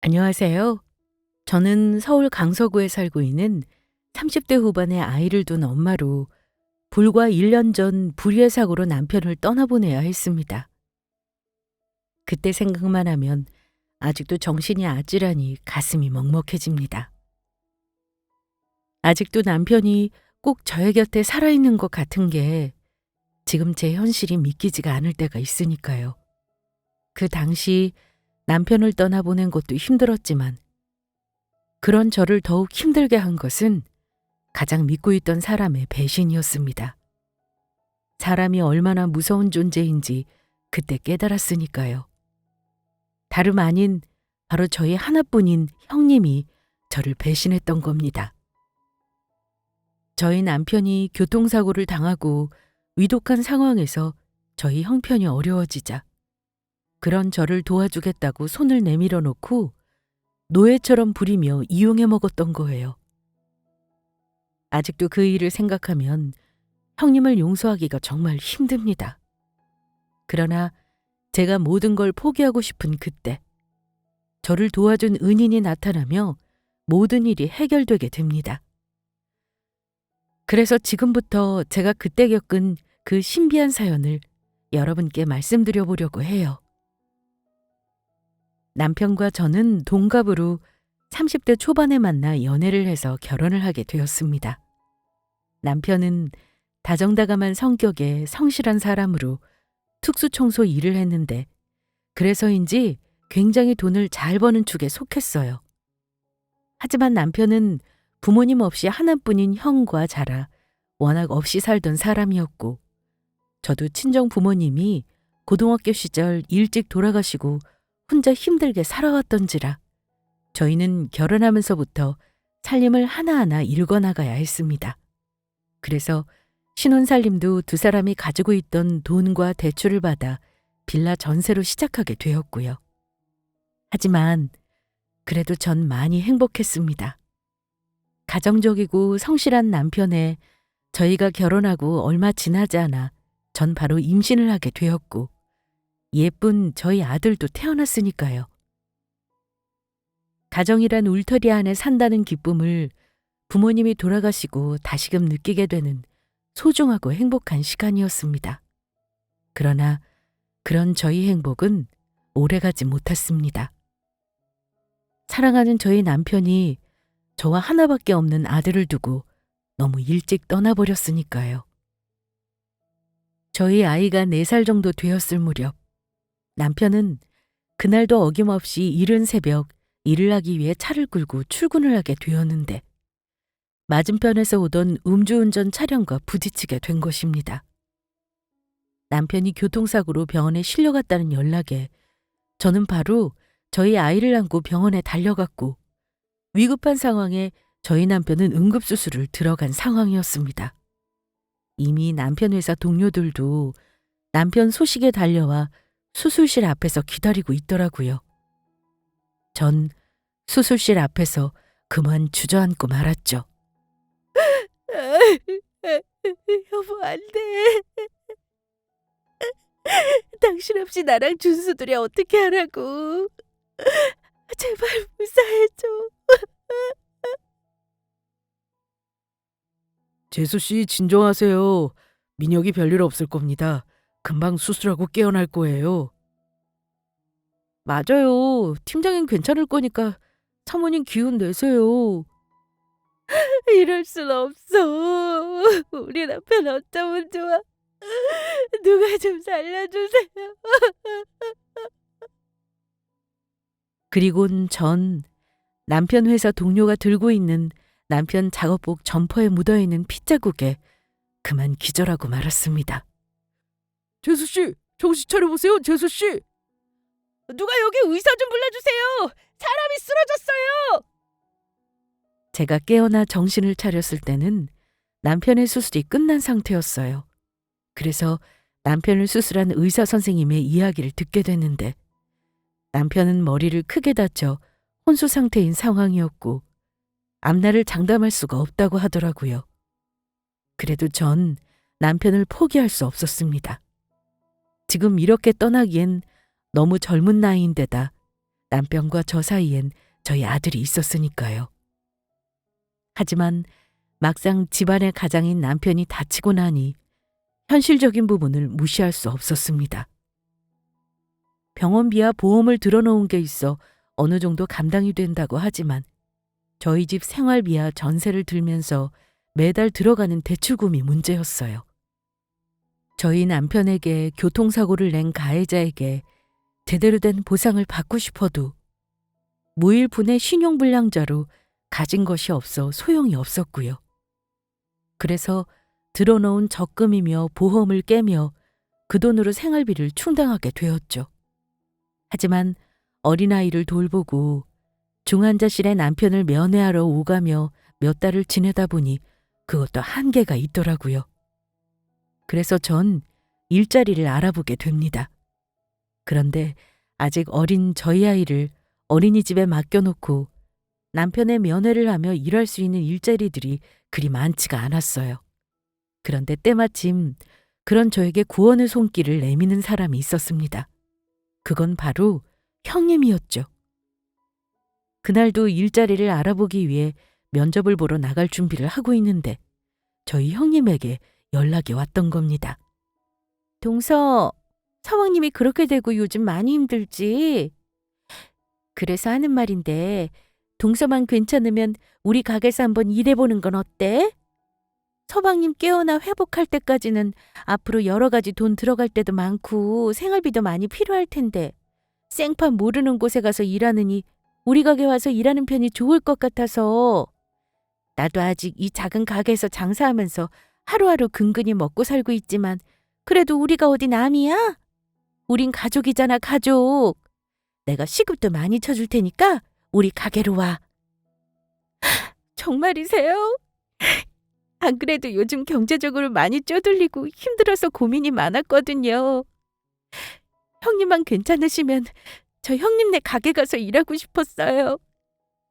안녕하세요. 저는 서울 강서구에 살고 있는 30대 후반의 아이를 둔 엄마로 불과 1년 전 불의의 사고로 남편을 떠나보내야 했습니다. 그때 생각만 하면 아직도 정신이 아찔하니 가슴이 먹먹해집니다. 아직도 남편이 꼭 저의 곁에 살아있는 것 같은 게 지금 제 현실이 믿기지가 않을 때가 있으니까요. 그 당시 남편을 떠나보낸 것도 힘들었지만 그런 저를 더욱 힘들게 한 것은 가장 믿고 있던 사람의 배신이었습니다. 사람이 얼마나 무서운 존재인지 그때 깨달았으니까요. 다름 아닌 바로 저희 하나뿐인 형님이 저를 배신했던 겁니다. 저희 남편이 교통사고를 당하고 위독한 상황에서 저희 형편이 어려워지자 그런 저를 도와주겠다고 손을 내밀어 놓고 노예처럼 부리며 이용해 먹었던 거예요. 아직도 그 일을 생각하면 형님을 용서하기가 정말 힘듭니다. 그러나 제가 모든 걸 포기하고 싶은 그때, 저를 도와준 은인이 나타나며 모든 일이 해결되게 됩니다. 그래서 지금부터 제가 그때 겪은 그 신비한 사연을 여러분께 말씀드려 보려고 해요. 남편과 저는 동갑으로 30대 초반에 만나 연애를 해서 결혼을 하게 되었습니다. 남편은 다정다감한 성격의 성실한 사람으로 특수청소 일을 했는데 그래서인지 굉장히 돈을 잘 버는 축에 속했어요. 하지만 남편은 부모님 없이 하나뿐인 형과 자라 워낙 없이 살던 사람이었고 저도 친정 부모님이 고등학교 시절 일찍 돌아가시고 혼자 힘들게 살아왔던지라 저희는 결혼하면서부터 살림을 하나하나 일궈나가야 했습니다. 그래서 신혼살림도 두 사람이 가지고 있던 돈과 대출을 받아 빌라 전세로 시작하게 되었고요. 하지만 그래도 전 많이 행복했습니다. 가정적이고 성실한 남편에 저희가 결혼하고 얼마 지나지 않아 전 바로 임신을 하게 되었고 예쁜 저희 아들도 태어났으니까요. 가정이란 울타리 안에 산다는 기쁨을 부모님이 돌아가시고 다시금 느끼게 되는 소중하고 행복한 시간이었습니다. 그러나 그런 저희 행복은 오래가지 못했습니다. 사랑하는 저희 남편이 저와 하나밖에 없는 아들을 두고 너무 일찍 떠나버렸으니까요. 저희 아이가 4살 정도 되었을 무렵 남편은 그날도 어김없이 이른 새벽 일을 하기 위해 차를 끌고 출근을 하게 되었는데 맞은편에서 오던 음주운전 차량과 부딪히게 된 것입니다. 남편이 교통사고로 병원에 실려갔다는 연락에 저는 바로 저희 아이를 안고 병원에 달려갔고 위급한 상황에 저희 남편은 응급수술을 들어간 상황이었습니다. 이미 남편 회사 동료들도 남편 소식에 달려와 수술실 앞에서 기다리고 있더라고요. 전 수술실 앞에서 그만 주저앉고 말았죠. 여보, 안 돼. 당신 없이 나랑 준수들이 어떻게 하라고. 제발 무사해줘. 재수 씨 진정하세요. 민혁이 별일 없을 겁니다. 금방 수술하고 깨어날 거예요. 맞아요. 팀장님 괜찮을 거니까 사모님 기운 내세요. 이럴 순 없어. 우리 남편 어쩌면 좋아. 누가 좀 살려주세요. 그리곤 전 남편 회사 동료가 들고 있는 남편 작업복 점퍼에 묻어있는 핏자국에 그만 기절하고 말았습니다. 재수 씨, 정신 차려보세요, 재수 씨. 누가 여기 의사 좀 불러주세요. 사람이 쓰러졌어요. 제가 깨어나 정신을 차렸을 때는 남편의 수술이 끝난 상태였어요. 그래서 남편을 수술한 의사 선생님의 이야기를 듣게 됐는데 남편은 머리를 크게 다쳐 혼수 상태인 상황이었고 앞날을 장담할 수가 없다고 하더라고요. 그래도 전 남편을 포기할 수 없었습니다. 지금 이렇게 떠나기엔 너무 젊은 나이인데다 남편과 저 사이엔 저희 아들이 있었으니까요. 하지만 막상 집안의 가장인 남편이 다치고 나니 현실적인 부분을 무시할 수 없었습니다. 병원비와 보험을 들어놓은 게 있어 어느 정도 감당이 된다고 하지만 저희 집 생활비와 전세를 들면서 매달 들어가는 대출금이 문제였어요. 저희 남편에게 교통사고를 낸 가해자에게 제대로 된 보상을 받고 싶어도 무일푼의 신용불량자로 가진 것이 없어 소용이 없었고요. 그래서 들어놓은 적금이며 보험을 깨며 그 돈으로 생활비를 충당하게 되었죠. 하지만 어린아이를 돌보고 중환자실에 남편을 면회하러 오가며 몇 달을 지내다 보니 그것도 한계가 있더라고요. 그래서 전 일자리를 알아보게 됩니다. 그런데 아직 어린 저희 아이를 어린이집에 맡겨놓고 남편의 면회를 하며 일할 수 있는 일자리들이 그리 많지가 않았어요. 그런데 때마침 그런 저에게 구원의 손길을 내미는 사람이 있었습니다. 그건 바로 형님이었죠. 그날도 일자리를 알아보기 위해 면접을 보러 나갈 준비를 하고 있는데 저희 형님에게 연락이 왔던 겁니다. 동서, 서방님이 그렇게 되고 요즘 많이 힘들지? 그래서 하는 말인데 동서만 괜찮으면 우리 가게에서 한번 일해보는 건 어때? 서방님 깨어나 회복할 때까지는 앞으로 여러 가지 돈 들어갈 때도 많고 생활비도 많이 필요할 텐데 생판 모르는 곳에 가서 일하느니 우리 가게 와서 일하는 편이 좋을 것 같아서. 나도 아직 이 작은 가게에서 장사하면서 하루하루 근근히 먹고 살고 있지만 그래도 우리가 어디 남이야? 우린 가족이잖아, 가족. 내가 시급도 많이 쳐줄 테니까 우리 가게로 와. 정말이세요? 안 그래도 요즘 경제적으로 많이 쪼들리고 힘들어서 고민이 많았거든요. 형님만 괜찮으시면 저 형님네 가게 가서 일하고 싶었어요.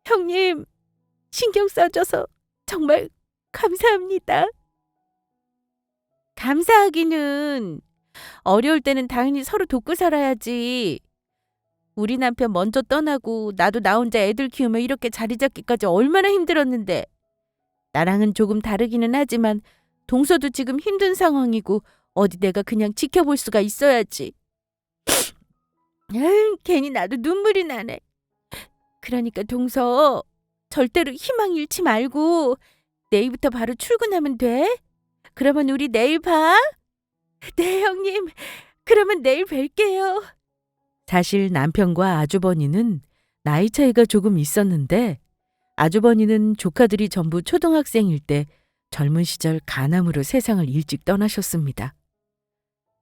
형님, 신경 써줘서 정말 감사합니다. 감사하기는 어려울 때는 당연히 서로 돕고 살아야지. 우리 남편 먼저 떠나고 나도 나 혼자 애들 키우며 이렇게 자리 잡기까지 얼마나 힘들었는데. 나랑은 조금 다르기는 하지만 동서도 지금 힘든 상황이고 어디 내가 그냥 지켜볼 수가 있어야지. 괜히 나도 눈물이 나네. 그러니까 동서, 절대로 희망 잃지 말고 내일부터 바로 출근하면 돼. 그러면 우리 내일 봐. 네, 형님. 그러면 내일 뵐게요. 사실 남편과 아주버니는 나이 차이가 조금 있었는데 아주버니는 조카들이 전부 초등학생일 때 젊은 시절 간암으로 세상을 일찍 떠나셨습니다.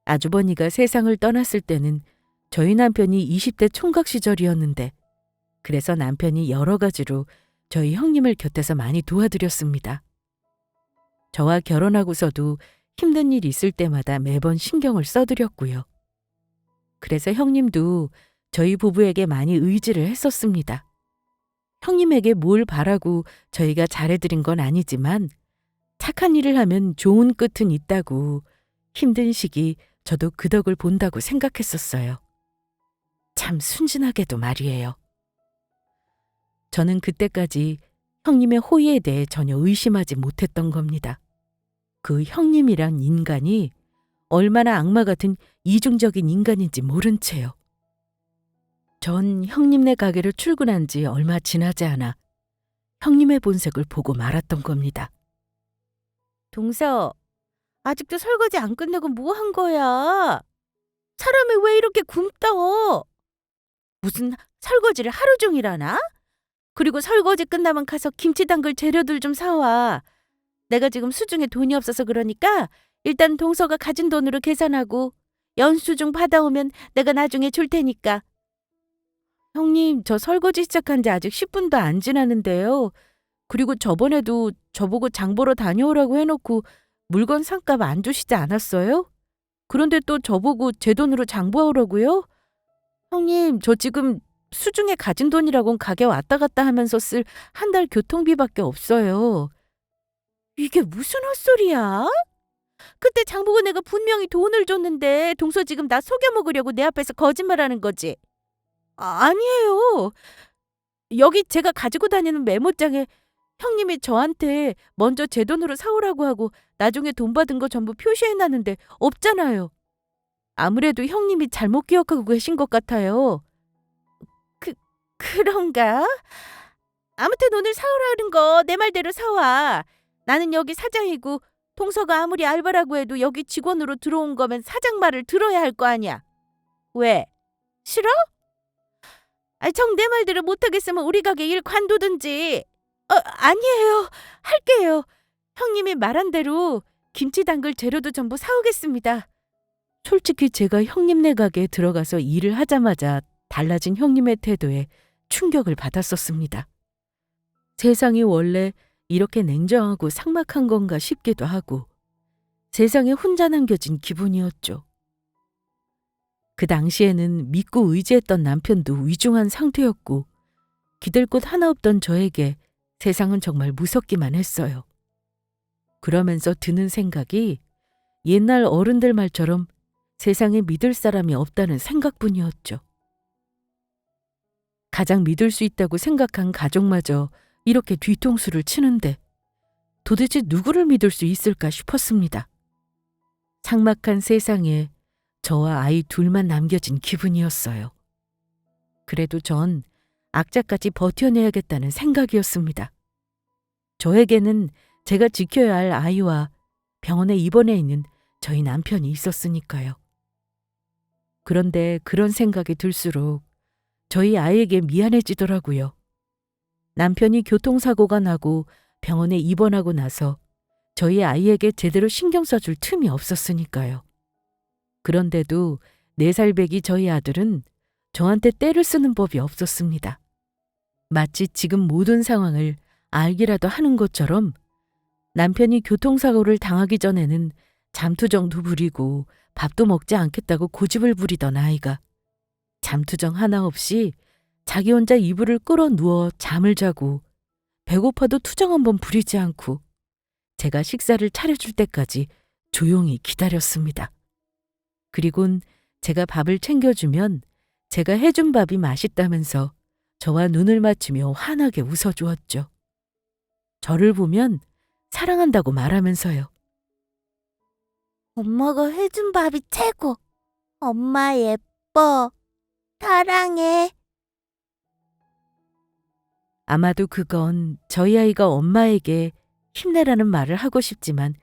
아주버니가 세상을 떠났을 때는 저희 남편이 20대 총각 시절이었는데 그래서 남편이 여러 가지로 저희 형님을 곁에서 많이 도와드렸습니다. 저와 결혼하고서도 힘든 일 있을 때마다 매번 신경을 써드렸고요. 그래서 형님도 저희 부부에게 많이 의지를 했었습니다. 형님에게 뭘 바라고 저희가 잘해드린 건 아니지만 착한 일을 하면 좋은 끝은 있다고 힘든 시기 저도 그 덕을 본다고 생각했었어요. 참 순진하게도 말이에요. 저는 그때까지 형님의 호의에 대해 전혀 의심하지 못했던 겁니다. 그 형님이란 인간이 얼마나 악마 같은 이중적인 인간인지 모른 채요. 전 형님네 가게로 출근한 지 얼마 지나지 않아 형님의 본색을 보고 말았던 겁니다. 동서, 아직도 설거지 안 끝내고 뭐 한 거야? 사람이 왜 이렇게 굶떠? 무슨 설거지를 하루 종일 하나? 그리고 설거지 끝나면 가서 김치 담글 재료들 좀 사와. 내가 지금 수중에 돈이 없어서 그러니까 일단 동서가 가진 돈으로 계산하고 영수증 받아오면 내가 나중에 줄 테니까. 형님, 저 설거지 시작한 지 아직 10분도 안 지났는데요. 그리고 저번에도 저보고 장 보러 다녀오라고 해놓고 물건 상값 안 주시지 않았어요? 그런데 또 저보고 제 돈으로 장 보라고요? 형님, 저 지금 수중에 가진 돈이라곤 가게 왔다 갔다 하면서 쓸 한 달 교통비밖에 없어요. 이게 무슨 헛소리야? 그때 장 보고 내가 분명히 돈을 줬는데 동서 지금 나 속여 먹으려고 내 앞에서 거짓말하는 거지. 아니에요. 여기 제가 가지고 다니는 메모장에 형님이 저한테 먼저 제 돈으로 사오라고 하고 나중에 돈 받은 거 전부 표시해 놨는데 없잖아요. 아무래도 형님이 잘못 기억하고 계신 것 같아요. 그, 그런가? 아무튼 오늘 사오라는 거 내 말대로 사와. 나는 여기 사장이고 동서가 아무리 알바라고 해도 여기 직원으로 들어온 거면 사장 말을 들어야 할 거 아니야. 왜? 싫어? 정 내 말대로 못하겠으면 우리 가게 일 관두든지. 아니에요. 할게요. 형님이 말한 대로 김치 담글 재료도 전부 사오겠습니다. 솔직히 제가 형님네 가게에 들어가서 일을 하자마자 달라진 형님의 태도에 충격을 받았었습니다. 세상이 원래 이렇게 냉정하고 삭막한 건가 싶기도 하고 세상에 혼자 남겨진 기분이었죠. 그 당시에는 믿고 의지했던 남편도 위중한 상태였고 기댈 곳 하나 없던 저에게 세상은 정말 무섭기만 했어요. 그러면서 드는 생각이 옛날 어른들 말처럼 세상에 믿을 사람이 없다는 생각뿐이었죠. 가장 믿을 수 있다고 생각한 가족마저 이렇게 뒤통수를 치는데 도대체 누구를 믿을 수 있을까 싶었습니다. 삭막한 세상에 저와 아이 둘만 남겨진 기분이었어요. 그래도 전 악자까지 버텨내야겠다는 생각이었습니다. 저에게는 제가 지켜야 할 아이와 병원에 입원해 있는 저희 남편이 있었으니까요. 그런데 그런 생각이 들수록 저희 아이에게 미안해지더라고요. 남편이 교통사고가 나고 병원에 입원하고 나서 저희 아이에게 제대로 신경 써줄 틈이 없었으니까요. 그런데도 4살 배기 저희 아들은 저한테 떼를 쓰는 법이 없었습니다. 마치 지금 모든 상황을 알기라도 하는 것처럼 남편이 교통사고를 당하기 전에는 잠투정도 부리고 밥도 먹지 않겠다고 고집을 부리던 아이가 잠투정 하나 없이 자기 혼자 이불을 끌어 누워 잠을 자고 배고파도 투정 한번 부리지 않고 제가 식사를 차려줄 때까지 조용히 기다렸습니다. 그리곤 제가 밥을 챙겨주면 제가 해준 밥이 맛있다면서 저와 눈을 맞추며 환하게 웃어주었죠. 저를 보면 사랑한다고 말하면서요. 엄마가 해준 밥이 최고. 엄마 예뻐. 사랑해. 아마도 그건 저희 아이가 엄마에게 힘내라는 말을 하고 싶지만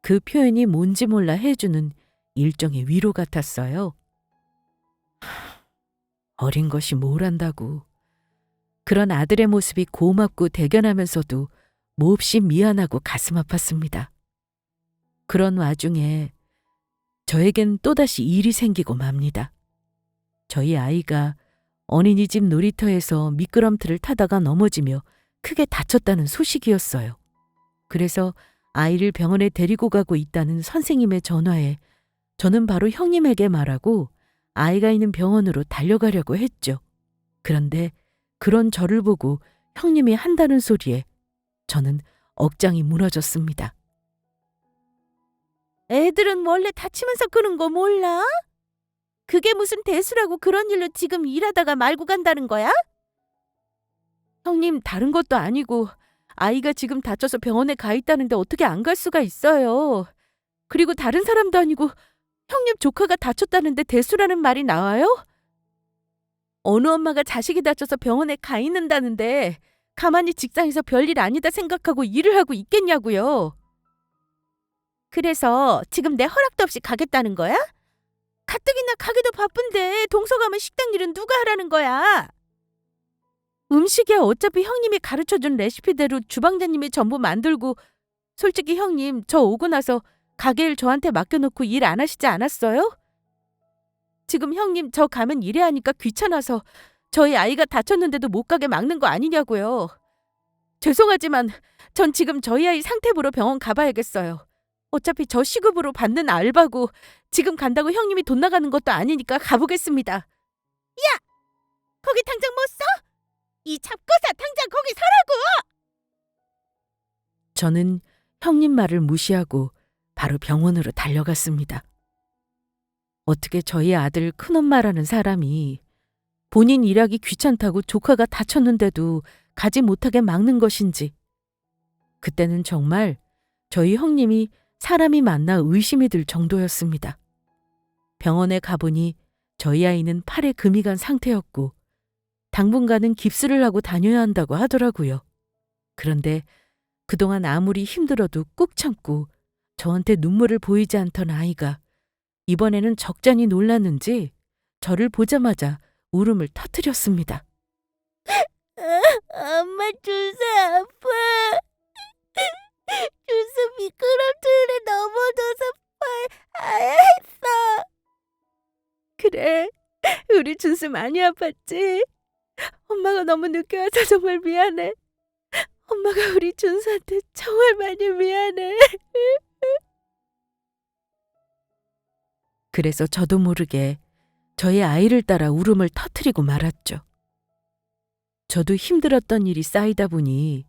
그 표현이 뭔지 몰라 해주는 일종의 위로 같았어요. 어린 것이 뭘 안다고. 그런 아들의 모습이 고맙고 대견하면서도 몹시 미안하고 가슴 아팠습니다. 그런 와중에 저에겐 또다시 일이 생기고 맙니다. 저희 아이가 어린이집 놀이터에서 미끄럼틀을 타다가 넘어지며 크게 다쳤다는 소식이었어요. 그래서 아이를 병원에 데리고 가고 있다는 선생님의 전화에 저는 바로 형님에게 말하고 아이가 있는 병원으로 달려가려고 했죠. 그런데 그런 저를 보고 형님이 한다는 소리에 저는 억장이 무너졌습니다. 애들은 원래 다치면서 그런 거 몰라? 그게 무슨 대수라고 그런 일로 지금 일하다가 말고 간다는 거야? 형님, 다른 것도 아니고 아이가 지금 다쳐서 병원에 가 있다는데 어떻게 안 갈 수가 있어요. 그리고 다른 사람도 아니고 형님 조카가 다쳤다는데 대수라는 말이 나와요? 어느 엄마가 자식이 다쳐서 병원에 가 있는다는데 가만히 직장에서 별일 아니다 생각하고 일을 하고 있겠냐고요. 그래서 지금 내 허락도 없이 가겠다는 거야? 가뜩이나 가기도 바쁜데 동서 가면 식당 일은 누가 하라는 거야? 음식이야 어차피 형님이 가르쳐준 레시피대로 주방장님이 전부 만들고 솔직히 형님 저 오고 나서 가게 일 저한테 맡겨놓고 일 안 하시지 않았어요? 지금 형님 저 가면 일해야 하니까 귀찮아서 저희 아이가 다쳤는데도 못 가게 막는 거 아니냐고요. 죄송하지만 전 지금 저희 아이 상태 보러 병원 가봐야겠어요. 어차피 저 시급으로 받는 알바고 지금 간다고 형님이 돈 나가는 것도 아니니까 가보겠습니다. 야! 거기 당장 못 서? 이 잡거사 당장 거기 서라고! 저는 형님 말을 무시하고 바로 병원으로 달려갔습니다. 어떻게 저희 아들 큰엄마라는 사람이 본인 일하기 귀찮다고 조카가 다쳤는데도 가지 못하게 막는 것인지. 그때는 정말 저희 형님이 사람이 맞나 의심이 들 정도였습니다. 병원에 가보니 저희 아이는 팔에 금이 간 상태였고 당분간은 깁스를 하고 다녀야 한다고 하더라고요. 그런데 그동안 아무리 힘들어도 꾹 참고 저한테 눈물을 보이지 않던 아이가 이번에는 적잖이 놀랐는지 저를 보자마자 울음을 터뜨렸습니다. 엄마 준수 아파. 준수 미끄럼틀에 넘어져서 했어. 그래, 우리 준수 많이 아팠지? 엄마가 너무 늦게 와서 정말 미안해. 엄마가 우리 준수한테 정말 많이 미안해. 그래서 저도 모르게 저의 아이를 따라 울음을 터뜨리고 말았죠. 저도 힘들었던 일이 쌓이다 보니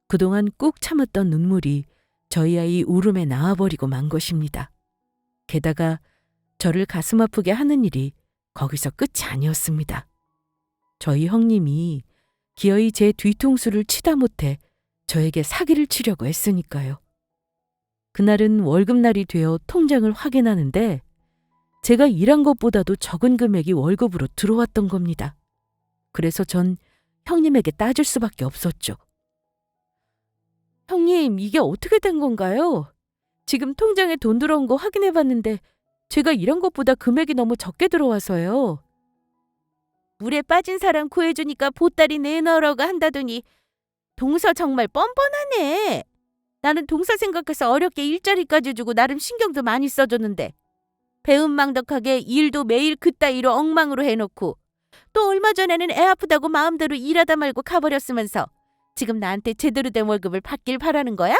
그동안 꾹 참았던 눈물이 저희 아이 울음에 나와버리고 만 것입니다. 게다가 저를 가슴 아프게 하는 일이 거기서 끝이 아니었습니다. 저희 형님이 기어이 제 뒤통수를 치다 못해 저에게 사기를 치려고 했으니까요. 그날은 월급날이 되어 통장을 확인하는데 제가 일한 것보다도 적은 금액이 월급으로 들어왔던 겁니다. 그래서 전 형님에게 따질 수밖에 없었죠. 형님, 이게 어떻게 된 건가요? 지금 통장에 돈 들어온 거 확인해 봤는데 제가 일한 것보다 금액이 너무 적게 들어와서요. 물에 빠진 사람 구해주니까 보따리 내놓으라고 한다더니 동서 정말 뻔뻔하네. 나는 동서 생각해서 어렵게 일자리까지 주고 나름 신경도 많이 써줬는데 배은망덕하게 일도 매일 그따위로 엉망으로 해놓고 또 얼마 전에는 애 아프다고 마음대로 일하다 말고 가버렸으면서 지금 나한테 제대로 된 월급을 받길 바라는 거야?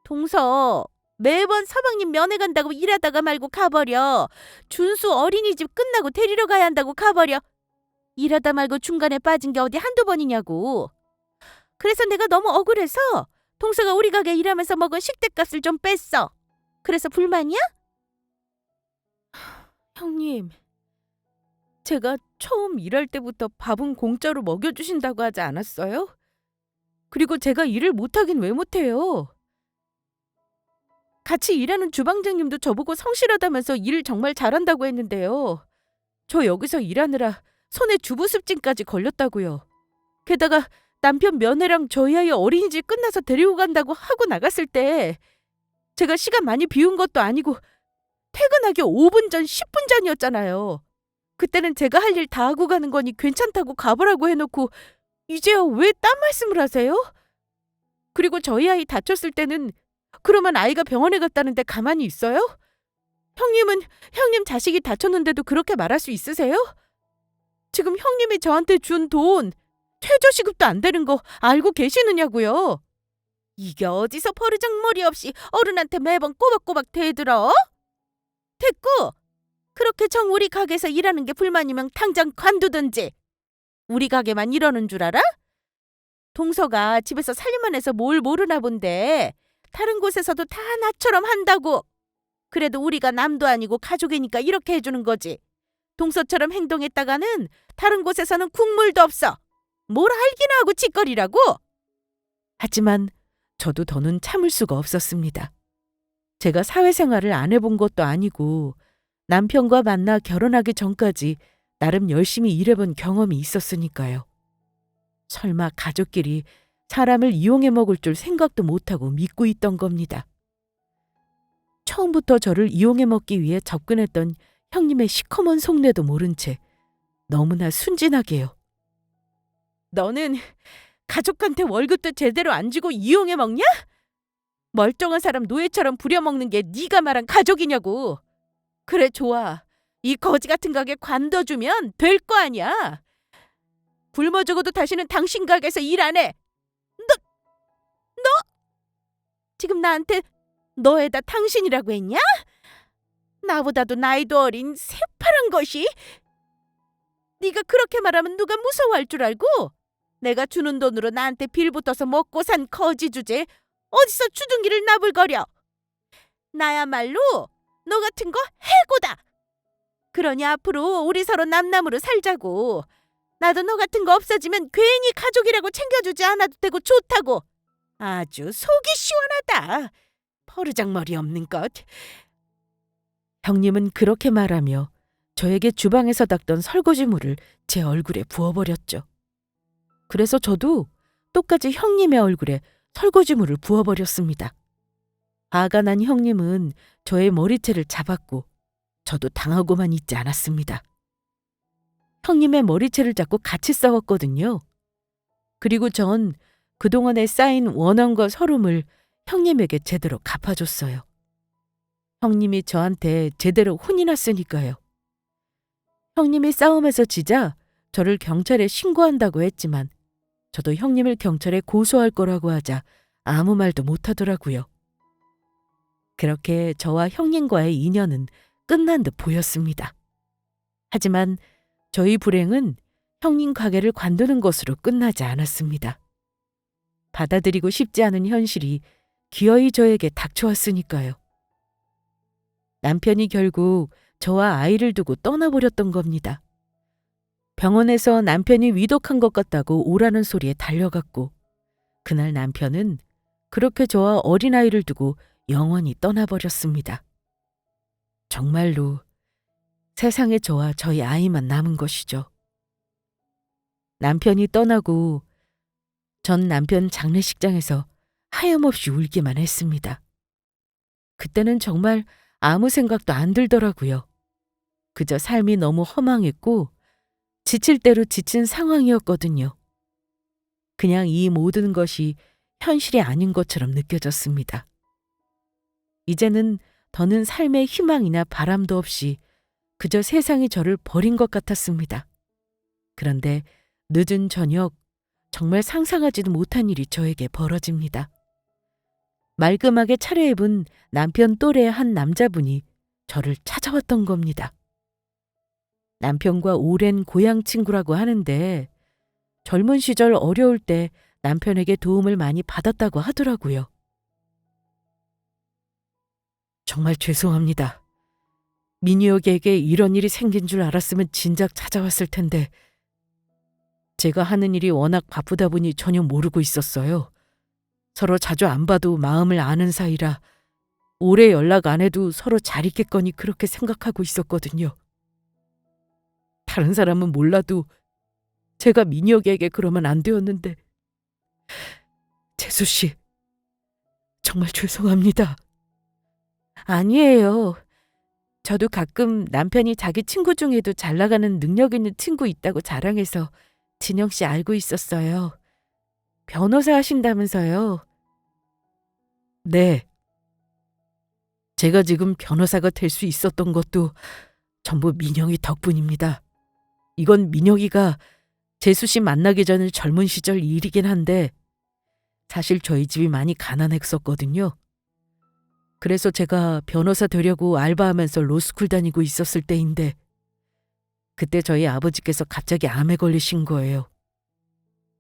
동서, 매번 서방님 면회 간다고 일하다가 말고 가버려. 준수 어린이집 끝나고 데리러 가야 한다고 가버려. 일하다 말고 중간에 빠진 게 어디 한두 번이냐고. 그래서 내가 너무 억울해서 동서가 우리 가게 일하면서 먹은 식대값을 좀 뺐어. 그래서 불만이야? 형님, 제가 처음 일할 때부터 밥은 공짜로 먹여주신다고 하지 않았어요? 그리고 제가 일을 못하긴 왜 못해요? 같이 일하는 주방장님도 저보고 성실하다면서 일을 정말 잘한다고 했는데요. 저 여기서 일하느라 손에 주부습진까지 걸렸다고요. 게다가 남편 면회랑 저희 아이 어린이집 끝나서 데리고 간다고 하고 나갔을 때 제가 시간 많이 비운 것도 아니고 퇴근하기 5분 전, 10분 전이었잖아요. 그때는 제가 할 일 다 하고 가는 거니 괜찮다고 가보라고 해놓고 이제야 왜 딴 말씀을 하세요? 그리고 저희 아이 다쳤을 때는 그러면 아이가 병원에 갔다는데 가만히 있어요? 형님은 형님 자식이 다쳤는데도 그렇게 말할 수 있으세요? 지금 형님이 저한테 준 돈 최저시급도 안 되는 거 알고 계시느냐고요? 이게 어디서 버르장머리 없이 어른한테 매번 꼬박꼬박 대들어? 됐고, 그렇게 정 우리 가게에서 일하는 게 불만이면 당장 관두든지. 우리 가게만 이러는 줄 알아? 동서가 집에서 살림만 해서 뭘 모르나 본데 다른 곳에서도 다 나처럼 한다고. 그래도 우리가 남도 아니고 가족이니까 이렇게 해주는 거지. 동서처럼 행동했다가는 다른 곳에서는 국물도 없어. 뭘 알기나 하고 짓거리라고. 하지만 저도 더는 참을 수가 없었습니다. 제가 사회생활을 안 해본 것도 아니고 남편과 만나 결혼하기 전까지 나름 열심히 일해본 경험이 있었으니까요. 설마 가족끼리 사람을 이용해 먹을 줄 생각도 못하고 믿고 있던 겁니다. 처음부터 저를 이용해 먹기 위해 접근했던 형님의 시커먼 속내도 모른 채 너무나 순진하게요. 너는 가족한테 월급도 제대로 안 주고 이용해 먹냐? 멀쩡한 사람 노예처럼 부려먹는 게 네가 말한 가족이냐고. 그래, 좋아. 이 거지 같은 가게 관둬주면 될 거 아니야. 굶어 죽어도 다시는 당신 가게에서 일 안 해. 너 지금 나한테 너에다 당신이라고 했냐? 나보다도 나이도 어린 새파란 것이. 네가 그렇게 말하면 누가 무서워할 줄 알고? 내가 주는 돈으로 나한테 빌 붙어서 먹고 산 거지 주제 어디서 주둥이를 나불거려. 나야말로 너 같은 거 해고다. 그러니 앞으로 우리 서로 남남으로 살자고. 나도 너 같은 거 없어지면 괜히 가족이라고 챙겨주지 않아도 되고 좋다고. 아주 속이 시원하다. 버르장머리 없는 것. 형님은 그렇게 말하며 저에게 주방에서 닦던 설거지물을 제 얼굴에 부어버렸죠. 그래서 저도 똑같이 형님의 얼굴에 설거지물을 부어버렸습니다. 화가 난 형님은 저의 머리채를 잡았고 저도 당하고만 있지 않았습니다. 형님의 머리채를 잡고 같이 싸웠거든요. 그리고 전 그동안에 쌓인 원한과 서름을 형님에게 제대로 갚아줬어요. 형님이 저한테 제대로 혼이 났으니까요. 형님이 싸움에서 지자 저를 경찰에 신고한다고 했지만 저도 형님을 경찰에 고소할 거라고 하자 아무 말도 못하더라고요. 그렇게 저와 형님과의 인연은 끝난 듯 보였습니다. 하지만 저희 불행은 형님 가게를 관두는 것으로 끝나지 않았습니다. 받아들이고 싶지 않은 현실이 기어이 저에게 닥쳐왔으니까요. 남편이 결국 저와 아이를 두고 떠나버렸던 겁니다. 병원에서 남편이 위독한 것 같다고 오라는 소리에 달려갔고 그날 남편은 그렇게 저와 어린아이를 두고 영원히 떠나버렸습니다. 정말로 세상에 저와 저희 아이만 남은 것이죠. 남편이 떠나고 전 남편 장례식장에서 하염없이 울기만 했습니다. 그때는 정말 아무 생각도 안 들더라고요. 그저 삶이 너무 허망했고 지칠 대로 지친 상황이었거든요. 그냥 이 모든 것이 현실이 아닌 것처럼 느껴졌습니다. 이제는 더는 삶의 희망이나 바람도 없이 그저 세상이 저를 버린 것 같았습니다. 그런데 늦은 저녁 정말 상상하지도 못한 일이 저에게 벌어집니다. 말끔하게 차려입은 남편 또래의 한 남자분이 저를 찾아왔던 겁니다. 남편과 오랜 고향 친구라고 하는데 젊은 시절 어려울 때 남편에게 도움을 많이 받았다고 하더라고요. 정말 죄송합니다. 민희에게 이런 일이 생긴 줄 알았으면 진작 찾아왔을 텐데 제가 하는 일이 워낙 바쁘다 보니 전혀 모르고 있었어요. 서로 자주 안 봐도 마음을 아는 사이라 오래 연락 안 해도 서로 잘 있겠거니 그렇게 생각하고 있었거든요. 다른 사람은 몰라도 제가 민혁에게 그러면 안 되었는데 재수 씨, 정말 죄송합니다. 아니에요. 저도 가끔 남편이 자기 친구 중에도 잘 나가는 능력 있는 친구 있다고 자랑해서 진영 씨 알고 있었어요. 변호사 하신다면서요. 네. 제가 지금 변호사가 될 수 있었던 것도 전부 민영이 덕분입니다. 이건 민혁이가 재수 씨 만나기 전 젊은 시절 일이긴 한데 사실 저희 집이 많이 가난했었거든요. 그래서 제가 변호사 되려고 알바하면서 로스쿨 다니고 있었을 때인데 그때 저희 아버지께서 갑자기 암에 걸리신 거예요.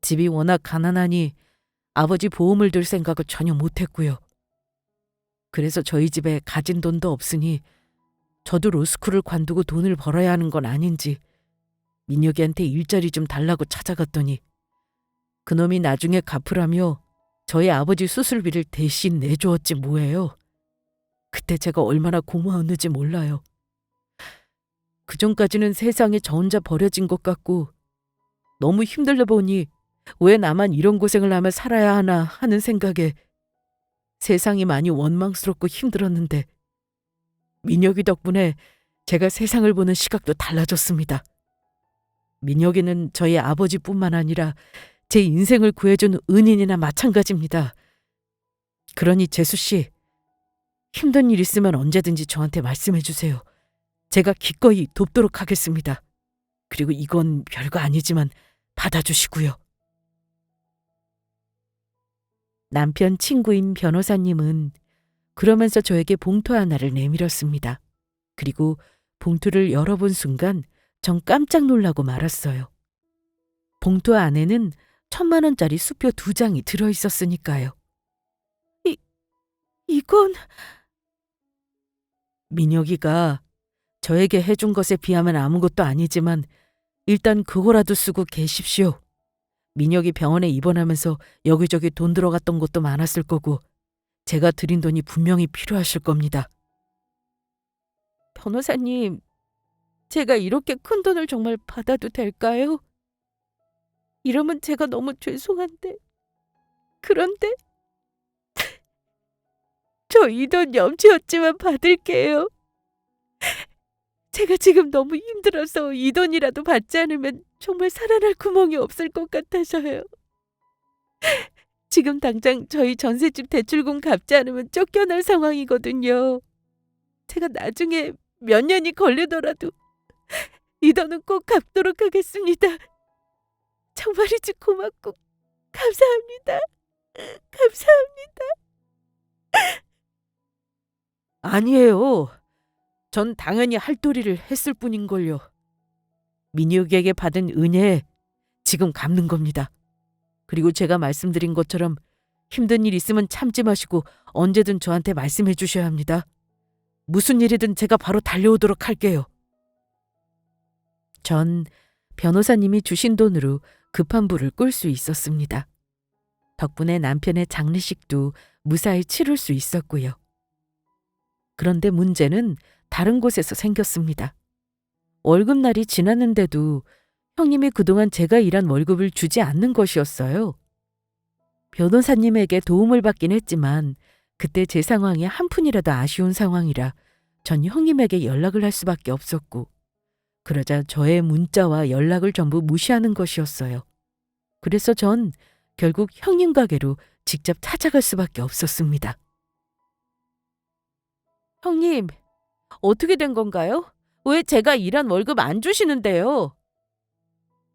집이 워낙 가난하니 아버지 보험을 들 생각을 전혀 못했고요. 그래서 저희 집에 가진 돈도 없으니 저도 로스쿨을 관두고 돈을 벌어야 하는 건 아닌지 민혁이한테 일자리 좀 달라고 찾아갔더니 그놈이 나중에 갚으라며 저희 아버지 수술비를 대신 내주었지 뭐예요. 그때 제가 얼마나 고마웠는지 몰라요. 그전까지는 세상에 저 혼자 버려진 것 같고 너무 힘들다 보니 왜 나만 이런 고생을 하며 살아야 하나 하는 생각에 세상이 많이 원망스럽고 힘들었는데 민혁이 덕분에 제가 세상을 보는 시각도 달라졌습니다. 민혁이는 저희 아버지뿐만 아니라 제 인생을 구해준 은인이나 마찬가지입니다. 그러니 재수 씨, 힘든 일 있으면 언제든지 저한테 말씀해 주세요. 제가 기꺼이 돕도록 하겠습니다. 그리고 이건 별거 아니지만 받아주시고요. 남편 친구인 변호사님은 그러면서 저에게 봉투 하나를 내밀었습니다. 그리고 봉투를 열어본 순간 전 깜짝 놀라고 말았어요. 봉투 안에는 1,000만 원짜리 수표 2장이 들어있었으니까요. 이건... 민혁이가 저에게 해준 것에 비하면 아무것도 아니지만 일단 그거라도 쓰고 계십시오. 민혁이 병원에 입원하면서 여기저기 돈 들어갔던 것도 많았을 거고 제가 드린 돈이 분명히 필요하실 겁니다. 변호사님, 제가 이렇게 큰 돈을 정말 받아도 될까요? 이러면 제가 너무 죄송한데. 그런데 저 이 돈 염치 없지만 받을게요. 제가 지금 너무 힘들어서 이 돈이라도 받지 않으면 정말 살아날 구멍이 없을 것 같아서요. 지금 당장 저희 전셋집 대출금 갚지 않으면 쫓겨날 상황이거든요. 제가 나중에 몇 년이 걸리더라도 이 돈은 꼭 갚도록 하겠습니다. 정말이지 고맙고 감사합니다. 감사합니다. 아니에요. 전 당연히 할 도리를 했을 뿐인걸요. 민혁에게 받은 은혜 지금 갚는 겁니다. 그리고 제가 말씀드린 것처럼 힘든 일 있으면 참지 마시고 언제든 저한테 말씀해 주셔야 합니다. 무슨 일이든 제가 바로 달려오도록 할게요. 전 변호사님이 주신 돈으로 급한 불을 끌 수 있었습니다. 덕분에 남편의 장례식도 무사히 치를 수 있었고요. 그런데 문제는 다른 곳에서 생겼습니다. 월급날이 지났는데도 형님이 그동안 제가 일한 월급을 주지 않는 것이었어요. 변호사님에게 도움을 받긴 했지만 그때 제 상황이 한 푼이라도 아쉬운 상황이라 전 형님에게 연락을 할 수밖에 없었고 그러자 저의 문자와 연락을 전부 무시하는 것이었어요. 그래서 전 결국 형님 가게로 직접 찾아갈 수밖에 없었습니다. 형님, 어떻게 된 건가요? 왜 제가 일한 월급 안 주시는데요?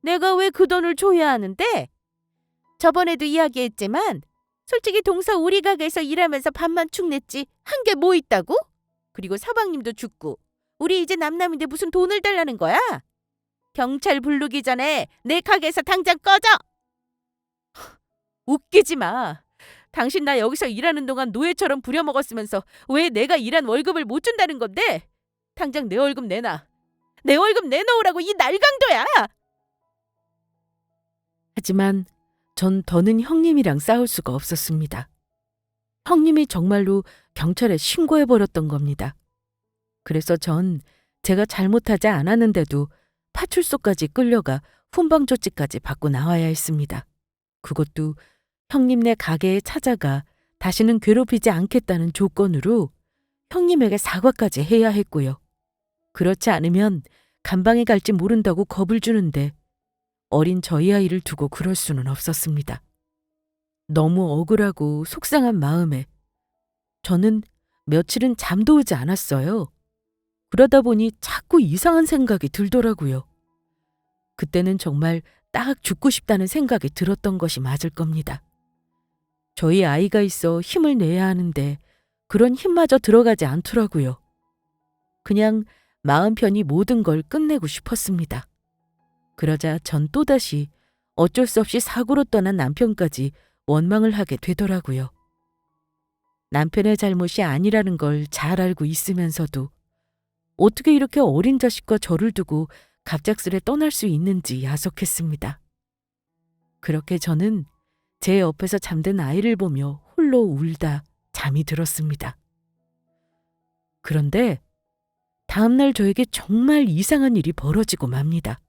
내가 왜 그 돈을 줘야 하는데? 저번에도 이야기했지만 솔직히 동서 우리 가게에서 일하면서 밥만 축냈지 한 게 뭐 있다고? 그리고 서방님도 죽고 우리 이제 남남인데 무슨 돈을 달라는 거야? 경찰 부르기 전에 내 가게에서 당장 꺼져! 웃기지 마. 당신 나 여기서 일하는 동안 노예처럼 부려먹었으면서 왜 내가 일한 월급을 못 준다는 건데? 당장 내 월급 내놔. 내 월급 내놓으라고 이 날강도야! 하지만 전 더는 형님이랑 싸울 수가 없었습니다. 형님이 정말로 경찰에 신고해버렸던 겁니다. 그래서 전 제가 잘못하지 않았는데도 파출소까지 끌려가 훈방조치까지 받고 나와야 했습니다. 그것도 형님네 가게에 찾아가 다시는 괴롭히지 않겠다는 조건으로 형님에게 사과까지 해야 했고요. 그렇지 않으면 감방에 갈지 모른다고 겁을 주는데 어린 저희 아이를 두고 그럴 수는 없었습니다. 너무 억울하고 속상한 마음에 저는 며칠은 잠도 오지 않았어요. 그러다 보니 자꾸 이상한 생각이 들더라고요. 그때는 정말 딱 죽고 싶다는 생각이 들었던 것이 맞을 겁니다. 저희 아이가 있어 힘을 내야 하는데 그런 힘마저 들어가지 않더라고요. 그냥 마음 편히 모든 걸 끝내고 싶었습니다. 그러자 전 또다시 어쩔 수 없이 사고로 떠난 남편까지 원망을 하게 되더라고요. 남편의 잘못이 아니라는 걸 잘 알고 있으면서도 어떻게 이렇게 어린 자식과 저를 두고 갑작스레 떠날 수 있는지 야속했습니다. 그렇게 저는 제 옆에서 잠든 아이를 보며 홀로 울다 잠이 들었습니다. 그런데 다음날 저에게 정말 이상한 일이 벌어지고 맙니다.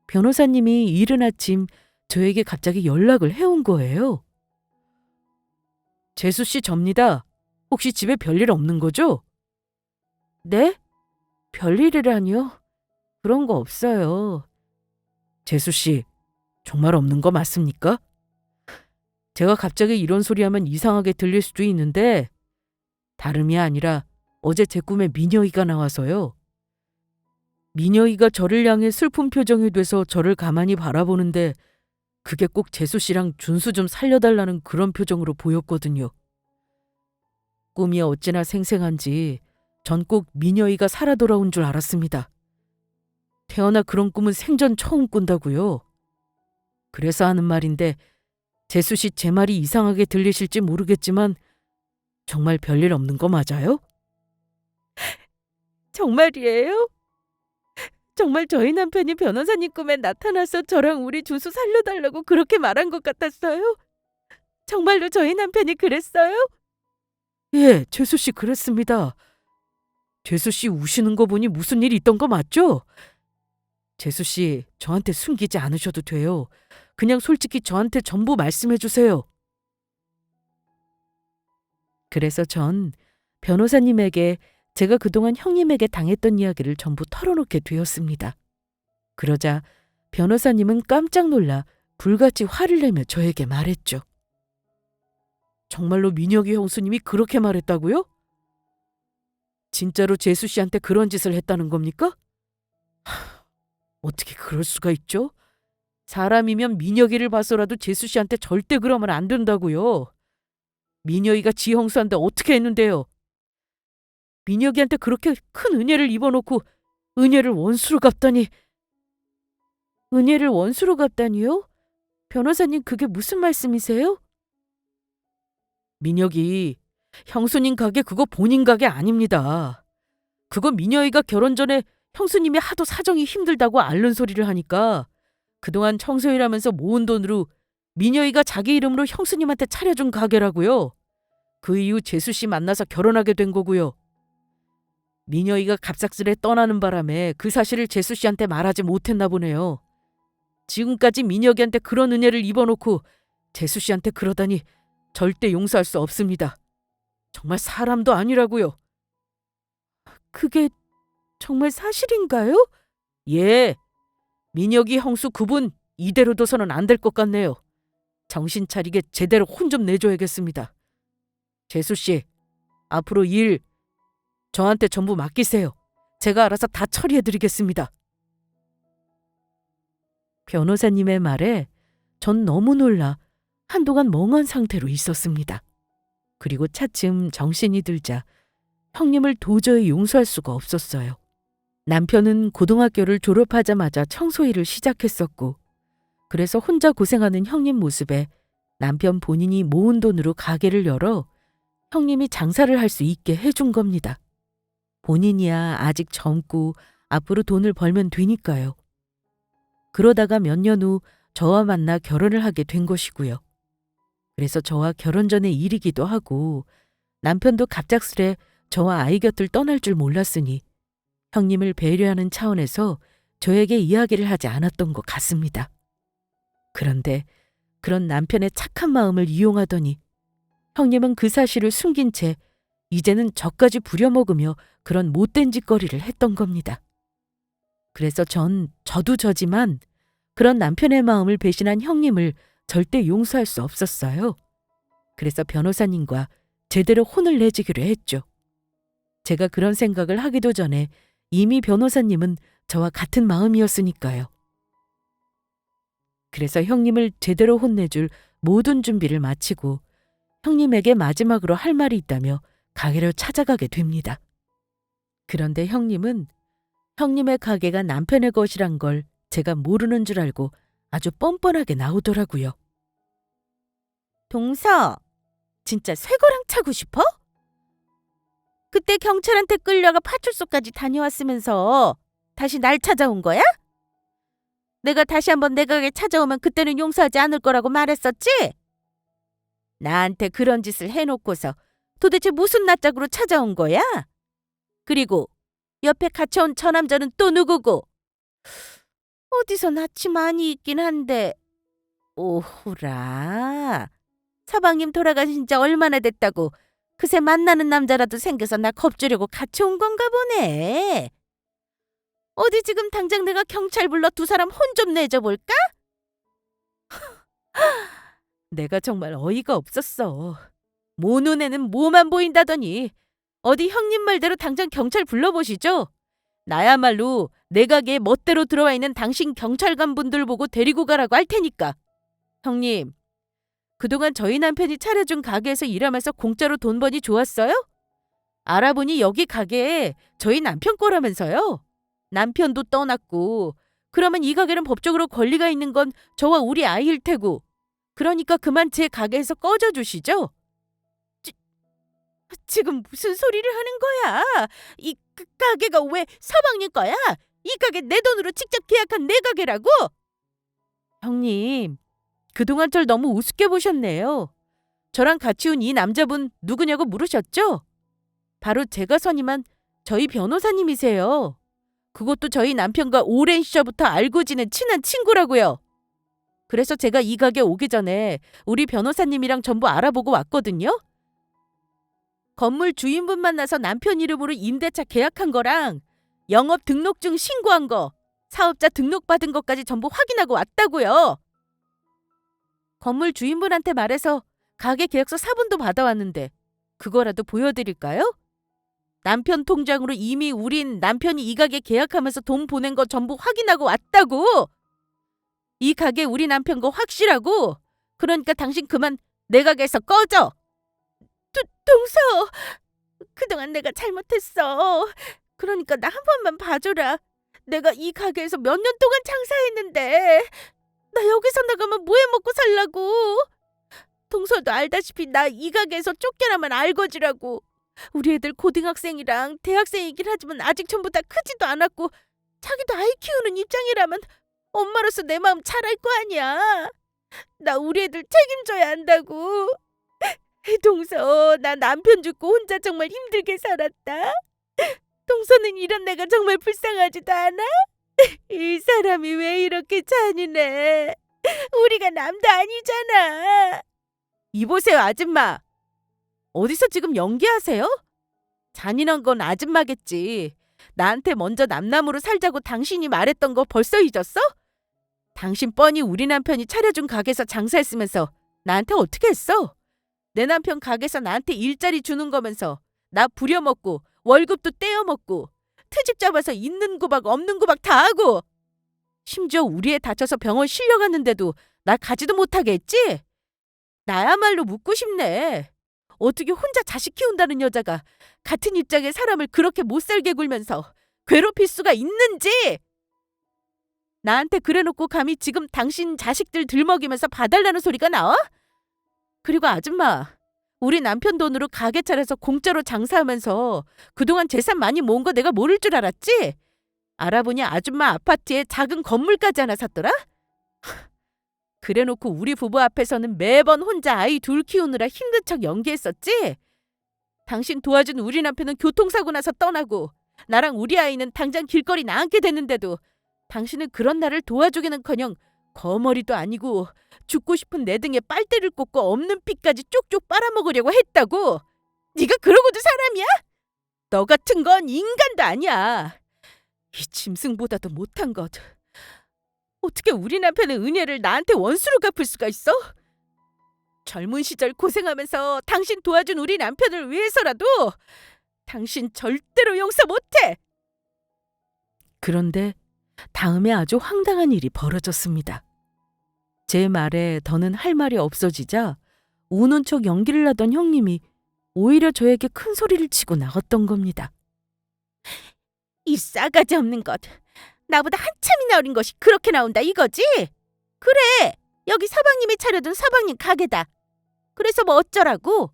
변호사님이 이른 아침 저에게 갑자기 연락을 해온 거예요. 재수 씨 접니다. 혹시 집에 별일 없는 거죠? 네? 별일이라니요? 그런 거 없어요. 재수 씨, 정말 없는 거 맞습니까? 제가 갑자기 이런 소리 하면 이상하게 들릴 수도 있는데 다름이 아니라 어제 제 꿈에 미녀이가 나와서요. 미녀이가 저를 향해 슬픈 표정이 돼서 저를 가만히 바라보는데 그게 꼭 재수 씨랑 준수 좀 살려달라는 그런 표정으로 보였거든요. 꿈이 어찌나 생생한지 전 꼭 미녀이가 살아 돌아온 줄 알았습니다. 태어나 그런 꿈은 생전 처음 꾼다고요. 그래서 하는 말인데 재수 씨 제 말이 이상하게 들리실지 모르겠지만 정말 별일 없는 거 맞아요? 정말이에요? 정말 저희 남편이 변호사님 꿈에 나타나서 저랑 우리 준수 살려달라고 그렇게 말한 것 같았어요? 정말로 저희 남편이 그랬어요? 예, 재수 씨 그랬습니다. 재수 씨 우시는 거 보니 무슨 일 있던 거 맞죠? 재수 씨, 저한테 숨기지 않으셔도 돼요. 그냥 솔직히 저한테 전부 말씀해 주세요. 그래서 전 변호사님에게 제가 그동안 형님에게 당했던 이야기를 전부 털어놓게 되었습니다. 그러자 변호사님은 깜짝 놀라 불같이 화를 내며 저에게 말했죠. 정말로 민혁이 형수님이 그렇게 말했다고요? 진짜로 재수 씨한테 그런 짓을 했다는 겁니까? 어떻게 그럴 수가 있죠? 사람이면 민혁이를 봐서라도 재수 씨한테 절대 그러면 안 된다고요. 민혁이가 지 형수한테 어떻게 했는데요? 민혁이한테 그렇게 큰 은혜를 입어놓고 은혜를 원수로 갚다니. 은혜를 원수로 갚다니요? 변호사님 그게 무슨 말씀이세요? 민혁이 형수님 가게 그거 본인 가게 아닙니다. 그거 민혁이가 결혼 전에 형수님이 하도 사정이 힘들다고 앓는 소리를 하니까 그동안 청소일하면서 모은 돈으로 민혁이가 자기 이름으로 형수님한테 차려준 가게라고요. 그 이후 재수 씨 만나서 결혼하게 된 거고요. 민혁이가 갑작스레 떠나는 바람에 그 사실을 재수 씨한테 말하지 못했나 보네요. 지금까지 민혁이한테 그런 은혜를 입어놓고 재수 씨한테 그러다니 절대 용서할 수 없습니다. 정말 사람도 아니라고요. 그게 정말 사실인가요? 예. 민혁이 형수 그분 이대로 둬서는 안 될 것 같네요. 정신 차리게 제대로 혼 좀 내줘야겠습니다. 재수 씨, 앞으로 일 저한테 전부 맡기세요. 제가 알아서 다 처리해드리겠습니다. 변호사님의 말에 전 너무 놀라 한동안 멍한 상태로 있었습니다. 그리고 차츰 정신이 들자 형님을 도저히 용서할 수가 없었어요. 남편은 고등학교를 졸업하자마자 청소일을 시작했었고 그래서 혼자 고생하는 형님 모습에 남편 본인이 모은 돈으로 가게를 열어 형님이 장사를 할 수 있게 해준 겁니다. 본인이야 아직 젊고 앞으로 돈을 벌면 되니까요. 그러다가 몇 년 후 저와 만나 결혼을 하게 된 것이고요. 그래서 저와 결혼 전의 일이기도 하고 남편도 갑작스레 저와 아이 곁을 떠날 줄 몰랐으니 형님을 배려하는 차원에서 저에게 이야기를 하지 않았던 것 같습니다. 그런데 그런 남편의 착한 마음을 이용하더니 형님은 그 사실을 숨긴 채 이제는 저까지 부려먹으며 그런 못된 짓거리를 했던 겁니다. 그래서 저도 저지만 그런 남편의 마음을 배신한 형님을 절대 용서할 수 없었어요. 그래서 변호사님과 제대로 혼을 내주기로 했죠. 제가 그런 생각을 하기도 전에 이미 변호사님은 저와 같은 마음이었으니까요. 그래서 형님을 제대로 혼내줄 모든 준비를 마치고 형님에게 마지막으로 할 말이 있다며 가게를 찾아가게 됩니다. 그런데 형님은 형님의 가게가 남편의 것이란 걸 제가 모르는 줄 알고 아주 뻔뻔하게 나오더라고요. 동서, 진짜 쇠고랑 차고 싶어? 그때 경찰한테 끌려가 파출소까지 다녀왔으면서 다시 날 찾아온 거야? 내가 다시 한번 내 가게 찾아오면 그때는 용서하지 않을 거라고 말했었지? 나한테 그런 짓을 해놓고서 도대체 무슨 낯짝으로 찾아온 거야? 그리고 옆에 갇혀온 저 남자는 또 누구고? 어디서 낯이 많이 있긴 한데. 오호라. 서방님 돌아가신 지 얼마나 됐다고 그새 만나는 남자라도 생겨서 나 겁주려고 갇혀온 건가 보네. 어디 지금 당장 내가 경찰 불러 두 사람 혼 좀 내줘 볼까? 내가 정말 어이가 없었어. 모 눈에는 뭐만 보인다더니 어디 형님 말대로 당장 경찰 불러보시죠. 나야말로 내 가게에 멋대로 들어와 있는 당신 경찰관 분들 보고 데리고 가라고 할 테니까. 형님, 그동안 저희 남편이 차려준 가게에서 일하면서 공짜로 돈 버니 좋았어요? 알아보니 여기 가게에 저희 남편 거라면서요. 남편도 떠났고 그러면 이 가게는 법적으로 권리가 있는 건 저와 우리 아이일 테고 그러니까 그만 제 가게에서 꺼져 주시죠. 지금 무슨 소리를 하는 거야? 이 가게가 왜 서방님 거야? 이 가게 내 돈으로 직접 계약한 내 가게라고? 형님, 그동안 절 너무 우습게 보셨네요. 저랑 같이 온 이 남자분 누구냐고 물으셨죠? 바로 제가 선임한 저희 변호사님이세요. 그것도 저희 남편과 오랜 시절부터 알고 지낸 친한 친구라고요. 그래서 제가 이 가게 오기 전에 우리 변호사님이랑 전부 알아보고 왔거든요. 건물 주인분 만나서 남편 이름으로 임대차 계약한 거랑 영업 등록증 신고한 거, 사업자 등록받은 것까지 전부 확인하고 왔다고요. 건물 주인분한테 말해서 가게 계약서 사본도 받아왔는데 그거라도 보여드릴까요? 남편 통장으로 이미 우린 남편이 이 가게 계약하면서 돈 보낸 거 전부 확인하고 왔다고. 이 가게 우리 남편 거 확실하고. 그러니까 당신 그만 내 가게에서 꺼져. 동서, 그동안 내가 잘못했어. 그러니까 나 한 번만 봐줘라. 내가 이 가게에서 몇 년 동안 장사했는데 나 여기서 나가면 뭐 해먹고 살라고. 동서도 알다시피 나 이 가게에서 쫓겨나면 알거지라고. 우리 애들 고등학생이랑 대학생이긴 하지만 아직 전부 다 크지도 않았고 자기도 아이 키우는 입장이라면 엄마로서 내 마음 잘 알 거 아니야. 나 우리 애들 책임져야 한다고. 동서, 나 남편 죽고 혼자 정말 힘들게 살았다. 동서는 이런 내가 정말 불쌍하지도 않아? 이 사람이 왜 이렇게 잔인해? 우리가 남도 아니잖아. 이보세요, 아줌마. 어디서 지금 연기하세요? 잔인한 건 아줌마겠지. 나한테 먼저 남남으로 살자고 당신이 말했던 거 벌써 잊었어? 당신 뻔히 우리 남편이 차려준 가게에서 장사했으면서 나한테 어떻게 했어? 내 남편 가게에서 나한테 일자리 주는 거면서 나 부려먹고 월급도 떼어먹고 트집 잡아서 있는 구박 없는 구박 다 하고 심지어 우리 애 다쳐서 병원 실려갔는데도 날 가지도 못하게 했지? 나야말로 묻고 싶네. 어떻게 혼자 자식 키운다는 여자가 같은 입장의 사람을 그렇게 못살게 굴면서 괴롭힐 수가 있는지! 나한테 그래놓고 감히 지금 당신 자식들 들먹이면서 봐달라는 소리가 나와? 그리고 아줌마, 우리 남편 돈으로 가게 차려서 공짜로 장사하면서 그동안 재산 많이 모은 거 내가 모를 줄 알았지? 알아보니 아줌마 아파트에 작은 건물까지 하나 샀더라? 그래놓고 우리 부부 앞에서는 매번 혼자 아이 둘 키우느라 힘든 척 연기했었지? 당신 도와준 우리 남편은 교통사고 나서 떠나고 나랑 우리 아이는 당장 길거리 나앉게 됐는데도 당신은 그런 나를 도와주기는커녕 거머리도 아니고 죽고 싶은 내 등에 빨대를 꽂고 없는 피까지 쪽쪽 빨아먹으려고 했다고. 네가 그러고도 사람이야? 너 같은 건 인간도 아니야. 이 짐승보다도 못한 것. 어떻게 우리 남편의 은혜를 나한테 원수로 갚을 수가 있어? 젊은 시절 고생하면서 당신 도와준 우리 남편을 위해서라도 당신 절대로 용서 못해. 그런데 다음에 아주 황당한 일이 벌어졌습니다. 제 말에 더는 할 말이 없어지자 우는 척 연기를 하던 형님이 오히려 저에게 큰 소리를 치고 나갔던 겁니다. 이 싸가지 없는 것. 나보다 한참이나 어린 것이 그렇게 나온다 이거지? 그래, 여기 서방님이 차려둔 서방님 가게다. 그래서 뭐 어쩌라고?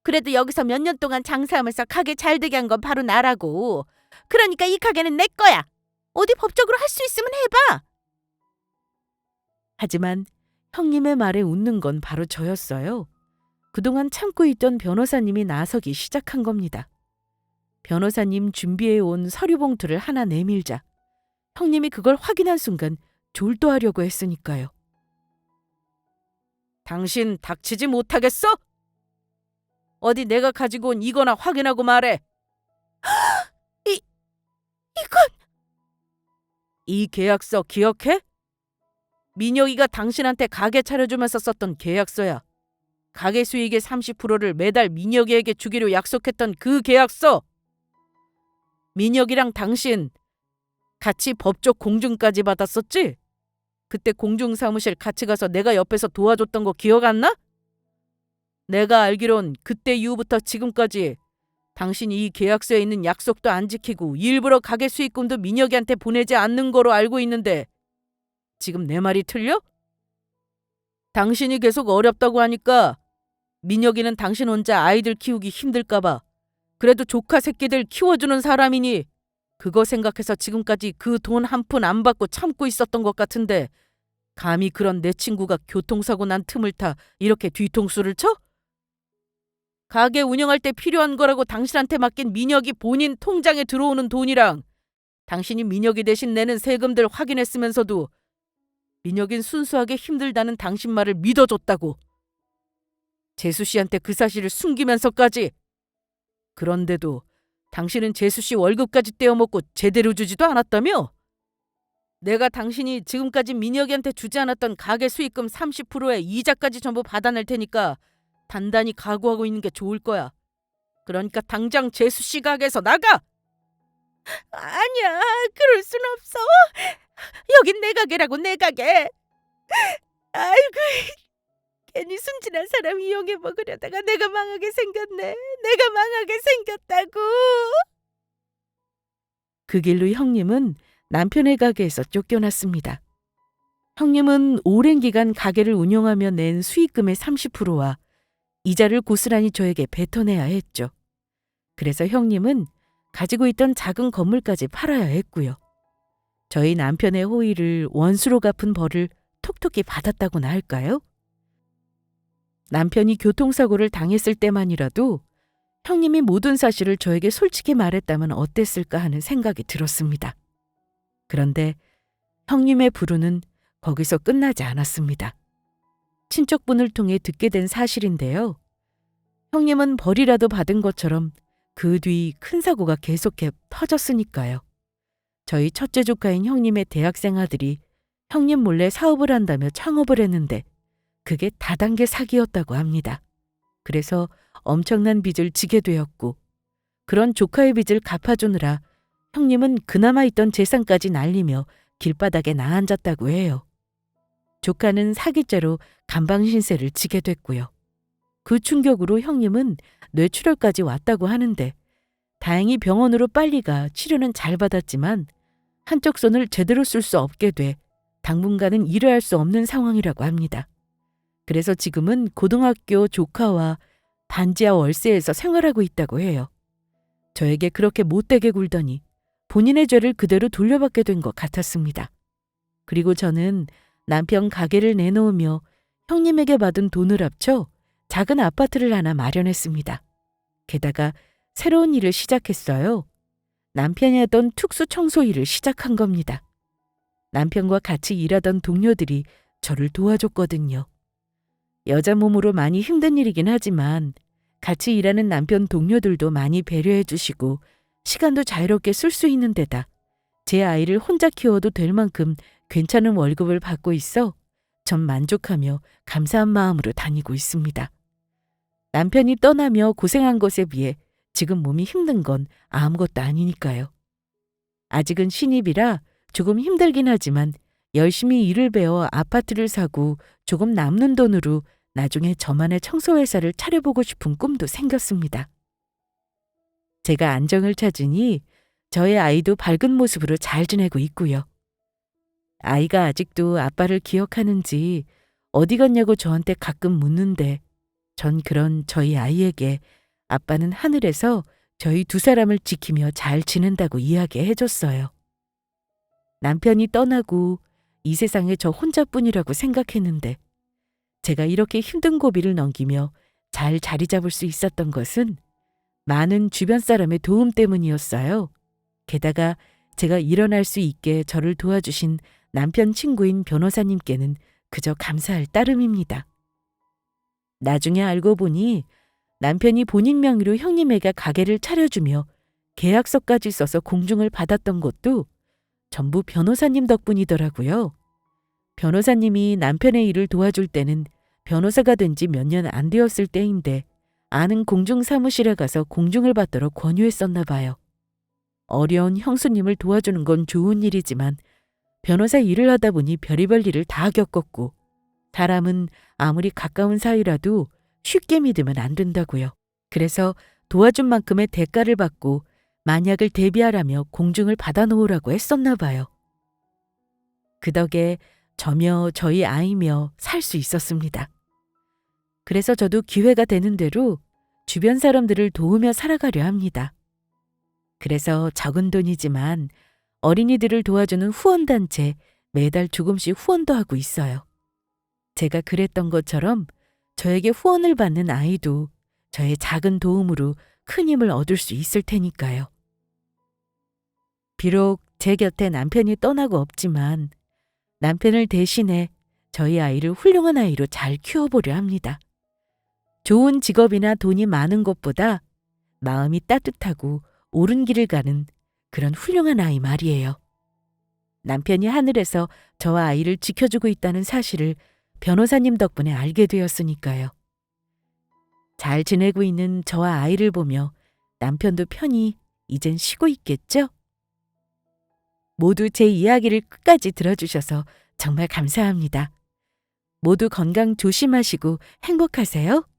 그래도 여기서 몇 년 동안 장사하면서 가게 잘되게 한 건 바로 나라고. 그러니까 이 가게는 내 거야. 어디 법적으로 할 수 있으면 해봐. 하지만 형님의 말에 웃는 건 바로 저였어요. 그동안 참고 있던 변호사님이 나서기 시작한 겁니다. 변호사님 준비해온 서류 봉투를 하나 내밀자 형님이 그걸 확인한 순간 졸도하려고 했으니까요. 당신 닥치지 못하겠어? 어디 내가 가지고 온 이거나 확인하고 말해. 이건... 이 계약서 기억해? 민혁이가 당신한테 가게 차려주면서 썼던 계약서야. 가게 수익의 30%를 매달 민혁이에게 주기로 약속했던 그 계약서. 민혁이랑 당신 같이 법적 공증까지 받았었지? 그때 공증사무실 같이 가서 내가 옆에서 도와줬던 거 기억 안 나? 내가 알기론 그때 이후부터 지금까지 당신이 이 계약서에 있는 약속도 안 지키고 일부러 가게 수익금도 민혁이한테 보내지 않는 거로 알고 있는데 지금 내 말이 틀려? 당신이 계속 어렵다고 하니까 민혁이는 당신 혼자 아이들 키우기 힘들까봐 그래도 조카 새끼들 키워주는 사람이니 그거 생각해서 지금까지 그 돈 한 푼 안 받고 참고 있었던 것 같은데 감히 그런 내 친구가 교통사고 난 틈을 타 이렇게 뒤통수를 쳐? 가게 운영할 때 필요한 거라고 당신한테 맡긴 민혁이 본인 통장에 들어오는 돈이랑 당신이 민혁이 대신 내는 세금들 확인했으면서도 민혁인 순수하게 힘들다는 당신 말을 믿어줬다고. 재수 씨한테 그 사실을 숨기면서까지. 그런데도 당신은 재수 씨 월급까지 떼어먹고 제대로 주지도 않았다며? 내가 당신이 지금까지 민혁이한테 주지 않았던 가게 수익금 30%에 이자까지 전부 받아낼 테니까 단단히 각오하고 있는 게 좋을 거야. 그러니까 당장 재수 씨 가게에서 나가! 아니야, 그럴 순 없어. 여긴 내 가게라고, 내 가게. 아이고, 괜히 순진한 사람 이용해 먹으려다가 내가 망하게 생겼네. 내가 망하게 생겼다고. 그 길로 형님은 남편의 가게에서 쫓겨났습니다. 형님은 오랜 기간 가게를 운영하며 낸 수익금의 30%와 이자를 고스란히 저에게 뱉어내야 했죠. 그래서 형님은 가지고 있던 작은 건물까지 팔아야 했고요. 저희 남편의 호의를 원수로 갚은 벌을 톡톡히 받았다고나 할까요? 남편이 교통사고를 당했을 때만이라도 형님이 모든 사실을 저에게 솔직히 말했다면 어땠을까 하는 생각이 들었습니다. 그런데 형님의 불운은 거기서 끝나지 않았습니다. 친척분을 통해 듣게 된 사실인데요. 형님은 벌이라도 받은 것처럼 그 뒤 큰 사고가 계속해 터졌으니까요. 저희 첫째 조카인 형님의 대학생 아들이 형님 몰래 사업을 한다며 창업을 했는데 그게 다단계 사기였다고 합니다. 그래서 엄청난 빚을 지게 되었고 그런 조카의 빚을 갚아주느라 형님은 그나마 있던 재산까지 날리며 길바닥에 나앉았다고 해요. 조카는 사기죄로 간방신세를 지게 됐고요. 그 충격으로 형님은 뇌출혈까지 왔다고 하는데 다행히 병원으로 빨리 가 치료는 잘 받았지만 한쪽 손을 제대로 쓸 수 없게 돼 당분간은 일을 할 수 없는 상황이라고 합니다. 그래서 지금은 고등학교 조카와 반지하 월세에서 생활하고 있다고 해요. 저에게 그렇게 못되게 굴더니 본인의 죄를 그대로 돌려받게 된 것 같았습니다. 그리고 저는 남편 가게를 내놓으며 형님에게 받은 돈을 합쳐 작은 아파트를 하나 마련했습니다. 게다가 새로운 일을 시작했어요. 남편이 하던 특수 청소 일을 시작한 겁니다. 남편과 같이 일하던 동료들이 저를 도와줬거든요. 여자 몸으로 많이 힘든 일이긴 하지만 같이 일하는 남편 동료들도 많이 배려해 주시고 시간도 자유롭게 쓸 수 있는 데다 제 아이를 혼자 키워도 될 만큼 괜찮은 월급을 받고 있어 전 만족하며 감사한 마음으로 다니고 있습니다. 남편이 떠나며 고생한 것에 비해 지금 몸이 힘든 건 아무것도 아니니까요. 아직은 신입이라 조금 힘들긴 하지만 열심히 일을 배워 아파트를 사고 조금 남는 돈으로 나중에 저만의 청소회사를 차려보고 싶은 꿈도 생겼습니다. 제가 안정을 찾으니 저의 아이도 밝은 모습으로 잘 지내고 있고요. 아이가 아직도 아빠를 기억하는지 어디 갔냐고 저한테 가끔 묻는데 전 그런 저희 아이에게 아빠는 하늘에서 저희 두 사람을 지키며 잘 지낸다고 이야기해 줬어요. 남편이 떠나고 이 세상에 저 혼자뿐이라고 생각했는데 제가 이렇게 힘든 고비를 넘기며 잘 자리 잡을 수 있었던 것은 많은 주변 사람의 도움 때문이었어요. 게다가 제가 일어날 수 있게 저를 도와주신 남편 친구인 변호사님께는 그저 감사할 따름입니다. 나중에 알고 보니 남편이 본인 명의로 형님에게 가게를 차려주며 계약서까지 써서 공증을 받았던 것도 전부 변호사님 덕분이더라고요. 변호사님이 남편의 일을 도와줄 때는 변호사가 된 지 몇 년 안 되었을 때인데 아는 공중 사무실에 가서 공증을 받도록 권유했었나 봐요. 어려운 형수님을 도와주는 건 좋은 일이지만 변호사 일을 하다 보니 별의별 일을 다 겪었고 사람은 아무리 가까운 사이라도 쉽게 믿으면 안 된다고요. 그래서 도와준 만큼의 대가를 받고 만약을 대비하라며 공증을 받아놓으라고 했었나 봐요. 그 덕에 저며 저희 아이며 살 수 있었습니다. 그래서 저도 기회가 되는 대로 주변 사람들을 도우며 살아가려 합니다. 그래서 적은 돈이지만 어린이들을 도와주는 후원단체 매달 조금씩 후원도 하고 있어요. 제가 그랬던 것처럼 저에게 후원을 받는 아이도 저의 작은 도움으로 큰 힘을 얻을 수 있을 테니까요. 비록 제 곁에 남편이 떠나고 없지만 남편을 대신해 저희 아이를 훌륭한 아이로 잘 키워보려 합니다. 좋은 직업이나 돈이 많은 것보다 마음이 따뜻하고 옳은 길을 가는 그런 훌륭한 아이 말이에요. 남편이 하늘에서 저와 아이를 지켜주고 있다는 사실을 변호사님 덕분에 알게 되었으니까요. 잘 지내고 있는 저와 아이를 보며 남편도 편히 이젠 쉬고 있겠죠? 모두 제 이야기를 끝까지 들어주셔서 정말 감사합니다. 모두 건강 조심하시고 행복하세요.